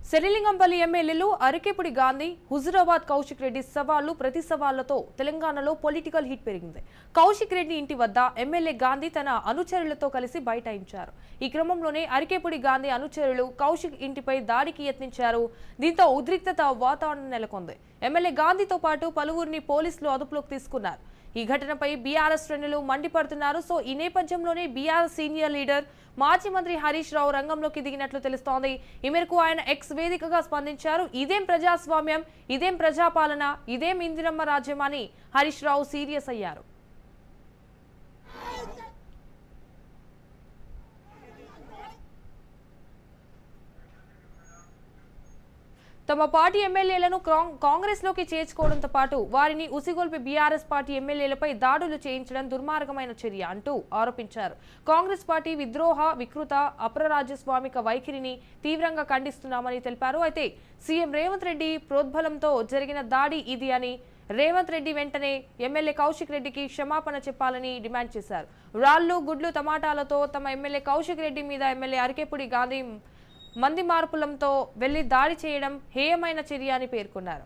శనిలింగంపల్లి ఎమ్మెల్యేలు అరకేపుడి గాంధీ, హుజురాబాద్ కౌశిక్ రెడ్డి సవాళ్లు ప్రతి సవాళ్లతో తెలంగాణలో పొలిటికల్ హిట్ పెరిగింది. కౌశిక్ రెడ్డి ఇంటి వద్ద ఎమ్మెల్యే గాంధీ తన అనుచరులతో కలిసి బైఠాయించారు. ఈ క్రమంలోనే అరకేపుడి గాంధీ అనుచరులు కౌశిక్ ఇంటిపై దాడికి యత్నించారు. దీంతో ఉద్రిక్తత వాతావరణం నెలకొంది. ఎమ్మెల్యే గాంధీతో పాటు పలువురిని పోలీసులు అదుపులోకి తీసుకున్నారు. ఈ ఘటనపై బీఆర్ఎస్ శ్రేణులు మండిపడుతున్నారు. సో ఈ నేపథ్యంలోనే బీఆర్ఎస్ సీనియర్ లీడర్ మాజీ మంత్రి హరీష్ రావు రంగంలోకి దిగినట్లు తెలుస్తోంది. ఈ మేరకు ఆయన ఎక్స్ వేదికగా స్పందించారు. ఇదేం ప్రజాస్వామ్యం, ఇదేం ప్రజాపాలన, ఇదేం ఇందిరమ్మ రాజ్యం అని హరీష్ రావు సీరియస్ అయ్యారు. తమ పార్టీ ఎమ్మెల్యేలను కాంగ్రెస్ లోకి చేర్చుకోవడంతో పాటు వారిని ఉసిగొల్పి బీఆర్ఎస్ పార్టీ ఎమ్మెల్యేలపై దాడులు చేయించడం దుర్మార్గమైన చర్య అంటూ ఆరోపించారు. కాంగ్రెస్ పార్టీ విద్రోహ, వికృత, అప్రరాజ్యస్వామిక వైఖరిని తీవ్రంగా ఖండిస్తున్నామని తెలిపారు. అయితే సీఎం రేవంత్ రెడ్డి ప్రోద్బలంతో జరిగిన దాడి ఇది అని, రేవంత్ రెడ్డి వెంటనే ఎమ్మెల్యే కౌశిక్ రెడ్డికి క్షమాపణ చెప్పాలని డిమాండ్ చేశారు. రాళ్లు, గుడ్లు, టమాటాలతో తమ ఎమ్మెల్యే కౌశిక్ రెడ్డి మీద ఎమ్మెల్యే అరకేపుడి గాంధీ మంది మార్పులంతో వెళ్లి దాడి చేయడం హేయమైన చర్య అని పేర్కొన్నారు.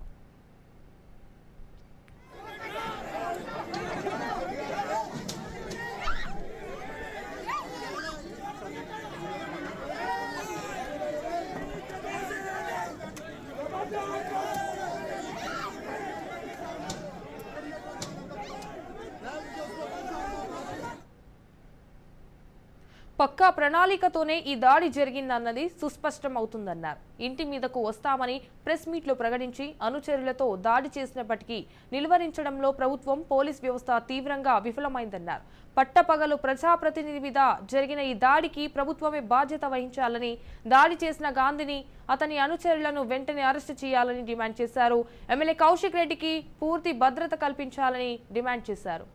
పక్కా ప్రణాళికతోనే ఈ దాడి జరిగిందన్నది సుస్పష్టం అవుతుందన్నారు. ఇంటి మీదకు వస్తామని ప్రెస్ మీట్లో ప్రకటించి అనుచరులతో దాడి చేసినప్పటికీ నిలువరించడంలో ప్రభుత్వం, పోలీస్ వ్యవస్థ తీవ్రంగా విఫలమైందన్నారు. పట్టపగలు ప్రజాప్రతినిధి మీద జరిగిన ఈ దాడికి ప్రభుత్వమే బాధ్యత వహించాలని, దాడి చేసిన గాంధీని, అతని అనుచరులను వెంటనే అరెస్టు చేయాలని డిమాండ్ చేశారు. ఎమ్మెల్యే కౌశిక్ రెడ్డికి పూర్తి భద్రత కల్పించాలని డిమాండ్ చేశారు.